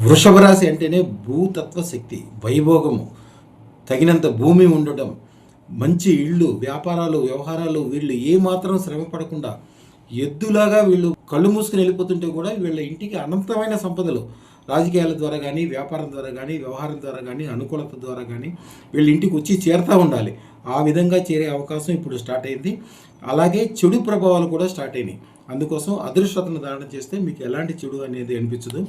వృషభ రాశి అంటేనే భూతత్వ శక్తి, వైభోగము, తగినంత భూమి ఉండటం, మంచి ఇళ్ళు, వ్యాపారాలు, వ్యవహారాలు. వీళ్ళు ఏమాత్రం శ్రమ పడకుండా ఎద్దులాగా వీళ్ళు కళ్ళు మూసుకుని వెళ్ళిపోతుంటే కూడా వీళ్ళ ఇంటికి అనంతమైన సంపదలు రాజకీయాల ద్వారా కానీ, వ్యాపారం ద్వారా కానీ, వ్యవహారం ద్వారా కానీ, అనుకూలత ద్వారా కానీ వీళ్ళ ఇంటికి వచ్చి చేరుతూ ఉండాలి. ఆ విధంగా చేరే అవకాశం ఇప్పుడు స్టార్ట్ అయింది. అలాగే చెడు ప్రభావాలు కూడా స్టార్ట్ అయినాయి. అందుకోసం అదృష్టతను ధారణ చేస్తే మీకు ఎలాంటి చెడు అనేది అనిపించదు.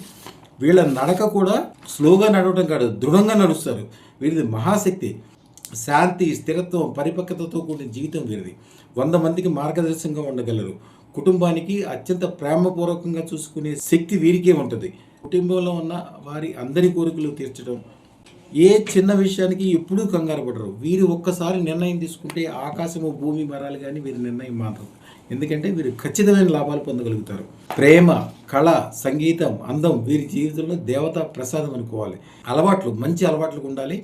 వీళ్ళ నడక కూడా స్లోగా నడవటం కాదు, దృఢంగా నడుస్తారు. వీరిది మహాశక్తి, శాంతి, స్థిరత్వం, పరిపక్వతతో కూడిన జీవితం వీరిది. 100 మందికి మార్గదర్శకంగా ఉండగలరు. కుటుంబానికి అత్యంత ప్రేమపూర్వకంగా చూసుకునే శక్తి వీరికే ఉంటుంది. కుటుంబంలో ఉన్న వారి అందరి కోరికలు తీర్చడం, ఏ చిన్న విషయానికి ఎప్పుడూ కంగారు పడరు. వీరు ఒక్కసారి నిర్ణయం తీసుకుంటే ఆకాశము భూమి మరాలు కానీ వీరి నిర్ణయం మాత్రం. ఎందుకంటే వీరు ఖచ్చితమైన లాభాలు పొందగలుగుతారు. ప్రేమ, కళ, సంగీతం, అందం వీరి జీవితంలో దేవతా ప్రసాదం అనుకోవాలి. అలవాట్లు, మంచి అలవాట్లు ఉండాలి.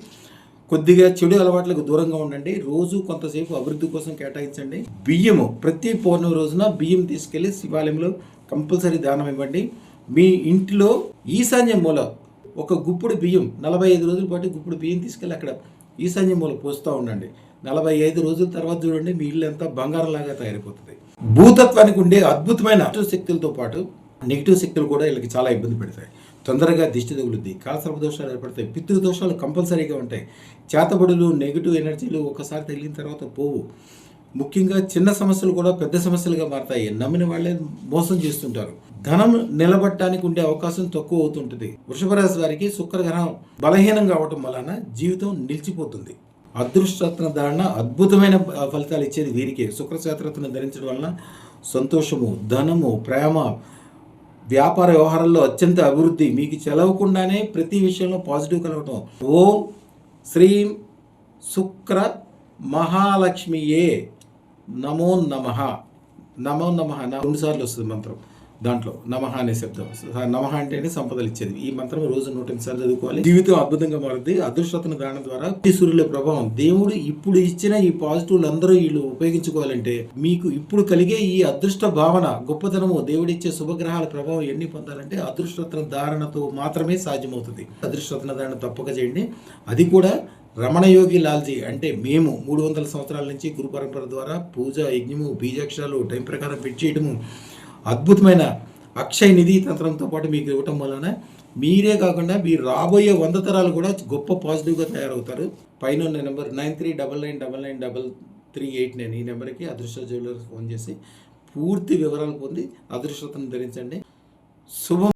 కొద్దిగా చెడు అలవాట్లకు దూరంగా ఉండండి. రోజు కొంతసేపు అభివృద్ధి కోసం కేటాయించండి. బియ్యము ప్రతి పౌర్ణమి రోజున బియ్యం తీసుకెళ్లి శివాలయంలో కంపల్సరీ దానం ఇవ్వండి. మీ ఇంటిలో ఈశాన్య మూల ఒక గుప్పుడు బియ్యం 45 రోజుల పాటు గుప్పుడు బియ్యం తీసుకెళ్ళి అక్కడ ఈశాన్య మూల పోస్తూ ఉండండి. 45 రోజుల తర్వాత చూడండి మీ ఇల్లు ఎంత బంగారంలాగా తయారైపోతుంది. భూతత్వానికి ఉండే అద్భుతమైన శక్తులతో పాటు నెగిటివ్ శక్తులు కూడా వీళ్ళకి చాలా ఇబ్బంది పెడతాయి. తొందరగా దిష్టి తగులుద్ది, కాలసర్ప దోషాలు ఏర్పడతాయి, పితృదోషాలు కంపల్సరీగా ఉంటాయి. చేతబడులు, నెగిటివ్ ఎనర్జీలు ఒకసారి తగిలిన తర్వాత పోవు. ముఖ్యంగా చిన్న సమస్యలు కూడా పెద్ద సమస్యలుగా మారతాయి. నమ్మిన వాళ్ళే మోసం చేస్తుంటారు. ధనం నిలబట్టడానికి ఉండే అవకాశం తక్కువ అవుతుంటుంది. వృషభ రాశి వారికి శుక్రగ్రహం బలహీనంగా అవటం వలన జీవితం నిలిచిపోతుంది. అదృష్టరత్న ధారణ అద్భుతమైన ఫలితాలు ఇచ్చేది వీరికే. శుక్రశాస్త్రత్ను ధరించడం వలన సంతోషము, ధనము, ప్రేమ, వ్యాపార వ్యవహారాల్లో అత్యంత అభివృద్ధి, మీకు చెలవకుండానే ప్రతి విషయంలో పాజిటివ్ కలగటం. ఓం శ్రీం శుక్ర మహాలక్ష్మియే నమో నమః. నమో నమః 2 సార్లు వస్తుంది మంత్రం. దాంట్లో నమః అనే శబ్దం. నమః అంటేనే సంపదలు ఇచ్చేది. ఈ మంత్రం రోజు 108 సార్లు చదువుకోవాలి. జీవితం అద్భుతంగా మారుద్ది. అదృష్టతను దానం ద్వారా సూర్యుల ప్రభావం, దేవుడు ఇప్పుడు ఇచ్చిన ఈ పాజిటివ్లు అందరూ వీళ్ళు ఉపయోగించుకోవాలంటే మీకు ఇప్పుడు కలిగే ఈ అదృష్ట భావన, గొప్పతనము, దేవుడిచ్చే శుభగ్రహాల ప్రభావం ఎన్ని పొందాలంటే అదృష్టతన ధారణతో మాత్రమే సాధ్యమవుతుంది. అదృష్టతన ధారణ తప్పక చేయండి. అది కూడా రమణయోగి లాల్జీ అంటే మేము 300 సంవత్సరాల నుంచి గురు పరంపర ద్వారా పూజ, యజ్ఞము, బీజాక్షరాలు టైం ప్రకారం ఫిట్ చేయడము, అద్భుతమైన అక్షయ నిధి తంత్రంతో పాటు మీకు ఇవ్వటం వలన మీరే కాకుండా మీరు రాబోయే 100 తరాలు కూడా గొప్ప పాజిటివ్గా తయారవుతారు. పైన ఉన్న నెంబర్ 9399999389 ఈ నెంబర్కి అదృష్ట జ్యువెలర్స్ ఫోన్ చేసి పూర్తి వివరాలు పొంది అదృష్టతను ధరించండి. శుభం.